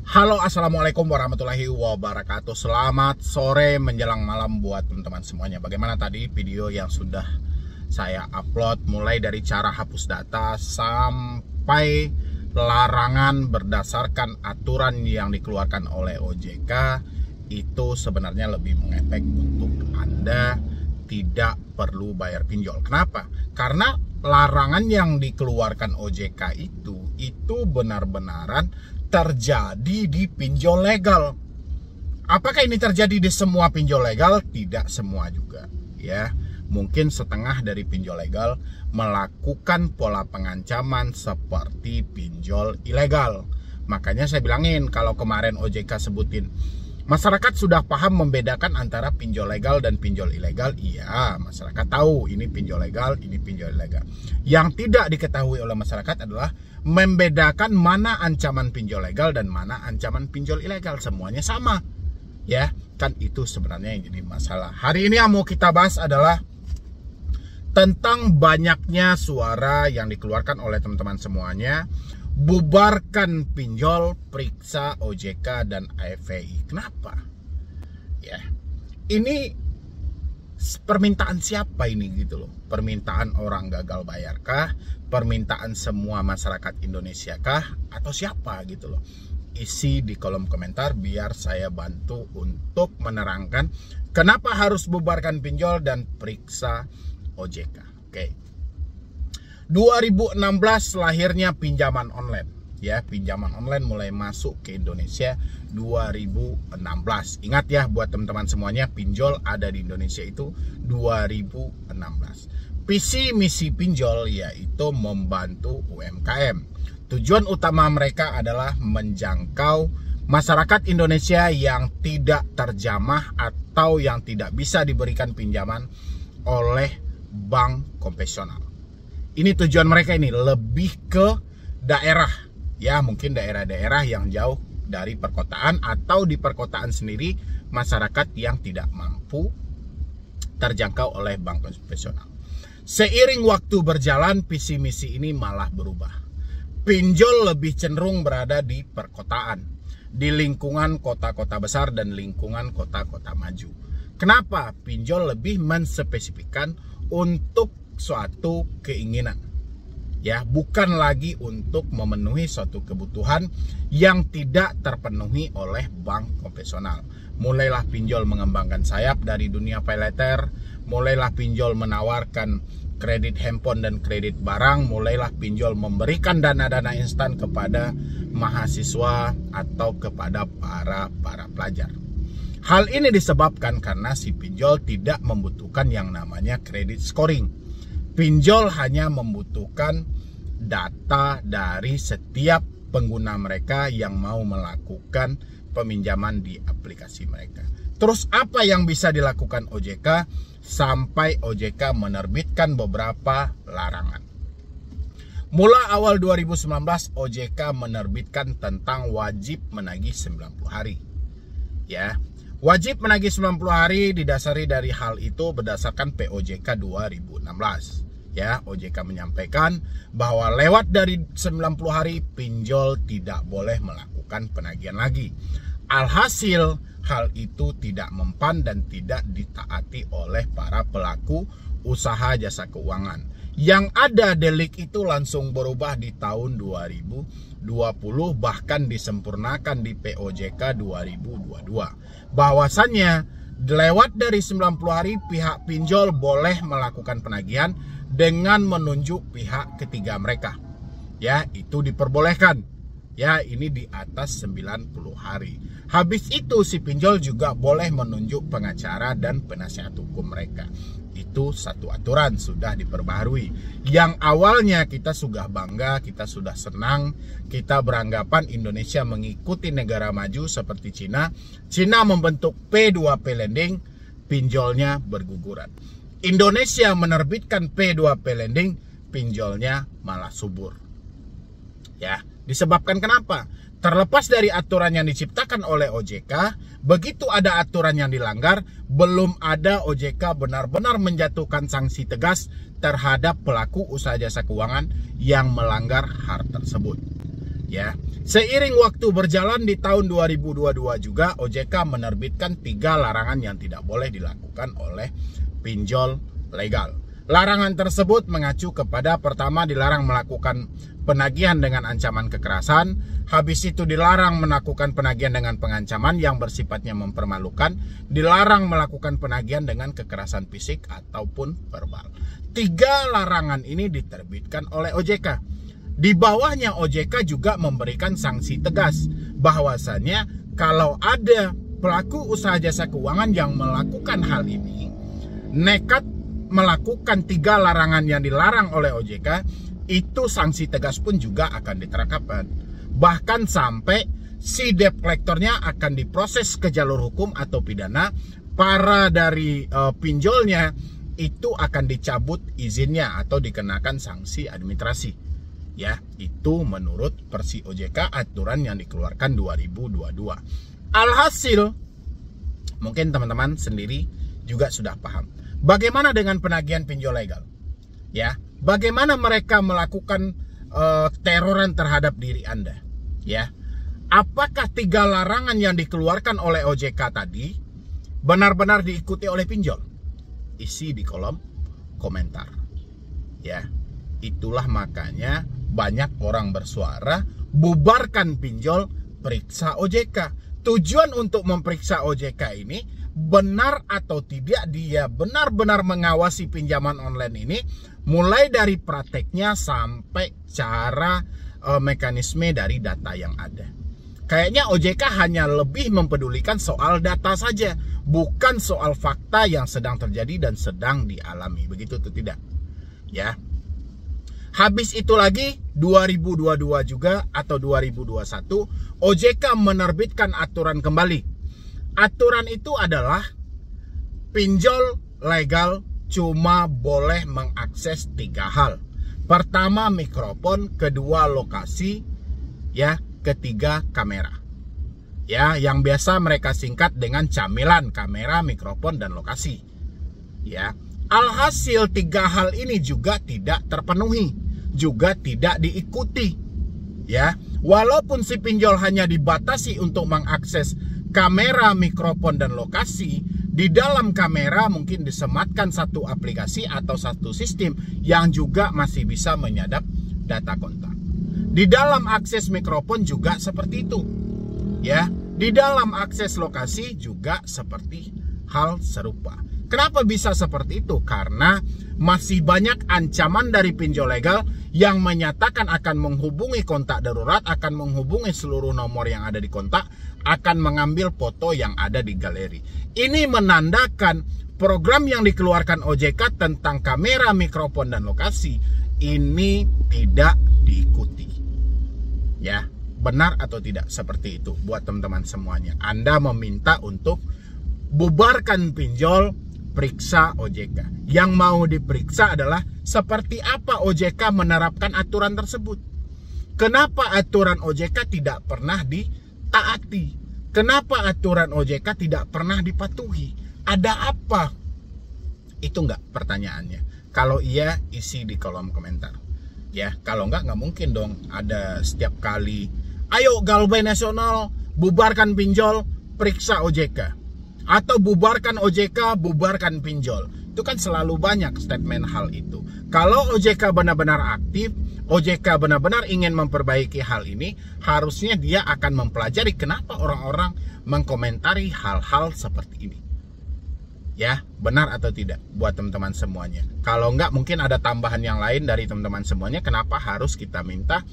Halo, assalamualaikum warahmatullahi wabarakatuh. Selamat sore menjelang malam buat teman-teman semuanya. Bagaimana tadi video yang sudah saya upload, mulai dari cara hapus data sampai larangan berdasarkan aturan yang dikeluarkan oleh OJK, itu sebenarnya lebih mengefek untuk Anda tidak perlu bayar pinjol. Kenapa? Karena larangan yang dikeluarkan OJK itu benar-benaran terjadi di pinjol legal. Apakah ini terjadi di semua pinjol legal? Tidak semua juga, ya. Mungkin setengah dari pinjol legal melakukan pola pengancaman seperti pinjol ilegal. Makanya saya bilangin, kalau kemarin OJK sebutin masyarakat sudah paham membedakan antara pinjol legal dan pinjol ilegal. Iya, masyarakat tahu ini pinjol legal, ini pinjol ilegal. Yang tidak diketahui oleh masyarakat adalah membedakan mana ancaman pinjol legal dan mana ancaman pinjol ilegal. Semuanya sama, ya. Kan itu sebenarnya yang jadi masalah. Hari ini yang mau kita bahas adalah tentang banyaknya suara yang dikeluarkan oleh teman-teman semuanya. Bubarkan pinjol, periksa OJK dan AFVI. Kenapa? Ya, ini permintaan siapa ini gitu loh? Permintaan orang gagal bayarkah? Permintaan semua masyarakat Indonesia kah? Atau siapa gitu loh? Isi di kolom komentar biar saya bantu untuk menerangkan kenapa harus bubarkan pinjol dan periksa OJK. Oke. 2016 lahirnya pinjaman online, ya. Pinjaman online mulai masuk ke Indonesia 2016. Ingat ya buat teman-teman semuanya, pinjol ada di Indonesia itu 2016. Visi misi pinjol yaitu membantu UMKM. Tujuan utama mereka adalah menjangkau masyarakat Indonesia yang tidak terjamah atau yang tidak bisa diberikan pinjaman oleh bank konvensional. Ini tujuan mereka ini lebih ke daerah, ya, mungkin daerah-daerah yang jauh dari perkotaan atau di perkotaan sendiri masyarakat yang tidak mampu terjangkau oleh bank konvensional. Seiring waktu berjalan, visi misi ini malah berubah. Pinjol lebih cenderung berada di perkotaan, di lingkungan kota-kota besar dan lingkungan kota-kota maju. Kenapa? Pinjol lebih menspesifikkan untuk suatu keinginan, ya, bukan lagi untuk memenuhi suatu kebutuhan yang tidak terpenuhi oleh bank konvensional. Mulailah pinjol mengembangkan sayap dari dunia paylater, mulailah pinjol menawarkan kredit handphone dan kredit barang, mulailah pinjol memberikan dana-dana instan kepada mahasiswa atau kepada para pelajar. Hal ini disebabkan karena si pinjol tidak membutuhkan yang namanya kredit scoring. Pinjol hanya membutuhkan data dari setiap pengguna mereka yang mau melakukan peminjaman di aplikasi mereka. Terus apa yang bisa dilakukan OJK sampai OJK menerbitkan beberapa larangan? Mula awal 2019 OJK menerbitkan tentang wajib menagih 90 hari. Ya, wajib menagih 90 hari didasari dari hal itu berdasarkan POJK 2016. Ya, OJK menyampaikan bahwa lewat dari 90 hari pinjol tidak boleh melakukan penagihan lagi. Alhasil hal itu tidak mempan dan tidak ditaati oleh para pelaku usaha jasa keuangan. Yang ada delik itu langsung berubah di tahun 2020, bahkan disempurnakan di POJK 2022. Bahwasannya lewat dari 90 hari pihak pinjol boleh melakukan penagihan dengan menunjuk pihak ketiga mereka. Ya, itu diperbolehkan. Ya, ini di atas 90 hari. Habis itu si pinjol juga boleh menunjuk pengacara dan penasihat hukum mereka. Itu satu aturan sudah diperbaharui. Yang awalnya kita sudah bangga, kita sudah senang, kita beranggapan Indonesia mengikuti negara maju seperti Cina. Cina membentuk P2P lending, pinjolnya berguguran. Indonesia menerbitkan P2P lending, pinjolnya malah subur. Ya, disebabkan kenapa? Terlepas dari aturan yang diciptakan oleh OJK, begitu ada aturan yang dilanggar, belum ada OJK benar-benar menjatuhkan sanksi tegas terhadap pelaku usaha jasa keuangan yang melanggar hal tersebut. Ya, seiring waktu berjalan di tahun 2022 juga OJK menerbitkan 3 larangan yang tidak boleh dilakukan oleh pinjol legal. Larangan tersebut mengacu kepada pertama dilarang melakukan penagihan dengan ancaman kekerasan, habis itu dilarang melakukan penagihan dengan pengancaman yang bersifatnya mempermalukan, dilarang melakukan penagihan dengan kekerasan fisik ataupun verbal. 3 larangan ini diterbitkan oleh OJK. Di bawahnya OJK juga memberikan sanksi tegas bahwasannya kalau ada pelaku usaha jasa keuangan yang melakukan hal ini, nekat melakukan 3 larangan yang dilarang oleh OJK, itu sanksi tegas pun juga akan diterapkan. Bahkan sampai si debt collectornya akan diproses ke jalur hukum atau pidana, para dari pinjolnya itu akan dicabut izinnya atau dikenakan sanksi administrasi. Ya, itu menurut versi OJK aturan yang dikeluarkan 2022. Alhasil, mungkin teman-teman sendiri juga sudah paham. Bagaimana dengan penagihan pinjol legal? Ya, bagaimana mereka melakukan teroran terhadap diri Anda? Ya, apakah 3 larangan yang dikeluarkan oleh OJK tadi benar-benar diikuti oleh pinjol? Isi di kolom komentar. Ya, itulah makanya banyak orang bersuara, bubarkan pinjol, periksa OJK. Tujuan untuk memeriksa OJK ini, benar atau tidak dia benar-benar mengawasi pinjaman online ini, mulai dari prakteknya sampai cara mekanisme dari data yang ada. Kayaknya OJK hanya lebih mempedulikan soal data saja, bukan soal fakta yang sedang terjadi dan sedang dialami. Begitu atau tidak? Ya. Habis itu lagi 2022 juga atau 2021 OJK menerbitkan aturan kembali. Aturan itu adalah pinjol legal cuma boleh mengakses 3 hal. Pertama mikrofon, kedua lokasi, ya, ketiga kamera. Ya, yang biasa mereka singkat dengan camilan, kamera, mikrofon, dan lokasi. Ya. Alhasil 3 hal ini juga tidak terpenuhi, juga tidak diikuti. Ya, walaupun si pinjol hanya dibatasi untuk mengakses kamera, mikrofon, dan lokasi, di dalam kamera mungkin disematkan satu aplikasi atau satu sistem yang juga masih bisa menyadap data kontak. Di dalam akses mikrofon juga seperti itu. Ya, di dalam akses lokasi juga seperti hal serupa. Kenapa bisa seperti itu? Karena masih banyak ancaman dari pinjol legal yang menyatakan akan menghubungi kontak darurat, akan menghubungi seluruh nomor yang ada di kontak, akan mengambil foto yang ada di galeri. Ini menandakan program yang dikeluarkan OJK tentang kamera, mikrofon, dan lokasi ini tidak diikuti. Ya, benar atau tidak seperti itu buat teman-teman semuanya. Anda meminta untuk bubarkan pinjol, periksa OJK. Yang mau diperiksa adalah seperti apa OJK menerapkan aturan tersebut. Kenapa aturan OJK tidak pernah ditaati? Kenapa aturan OJK tidak pernah dipatuhi? Ada apa? Itu enggak pertanyaannya. Kalau iya, isi di kolom komentar. Ya, kalau enggak mungkin dong ada setiap kali, ayo Galbay Nasional, bubarkan pinjol, periksa OJK. Atau bubarkan OJK, bubarkan pinjol. Itu kan selalu banyak statement hal itu. Kalau OJK benar-benar aktif, OJK benar-benar ingin memperbaiki hal ini, harusnya dia akan mempelajari kenapa orang-orang mengkomentari hal-hal seperti ini. Ya, benar atau tidak buat teman-teman semuanya. Kalau enggak, mungkin ada tambahan yang lain dari teman-teman semuanya. Kenapa harus kita minta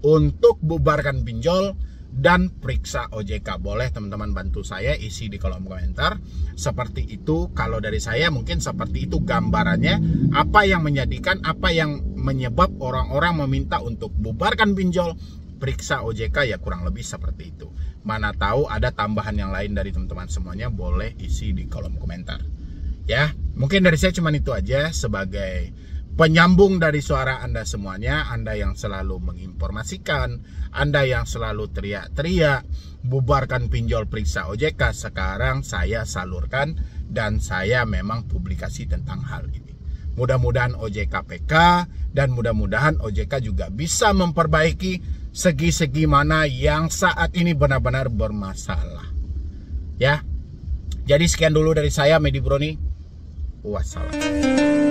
untuk bubarkan pinjol dan periksa OJK? Boleh teman-teman bantu saya isi di kolom komentar. Seperti itu, kalau dari saya mungkin seperti itu gambarannya. Apa yang menjadikan, apa yang menyebab orang-orang meminta untuk bubarkan pinjol, periksa OJK, ya kurang lebih seperti itu. Mana tahu ada tambahan yang lain dari teman-teman semuanya, boleh isi di kolom komentar. Ya, mungkin dari saya cuma itu aja sebagai penyambung dari suara Anda semuanya. Anda yang selalu menginformasikan, Anda yang selalu teriak-teriak bubarkan pinjol, periksa OJK. Sekarang saya salurkan dan saya memang publikasi tentang hal ini. Mudah-mudahan OJK PK dan mudah-mudahan OJK juga bisa memperbaiki segi-segi mana yang saat ini benar-benar bermasalah. Ya. Jadi sekian dulu dari saya, Medi Broni. Wassalam.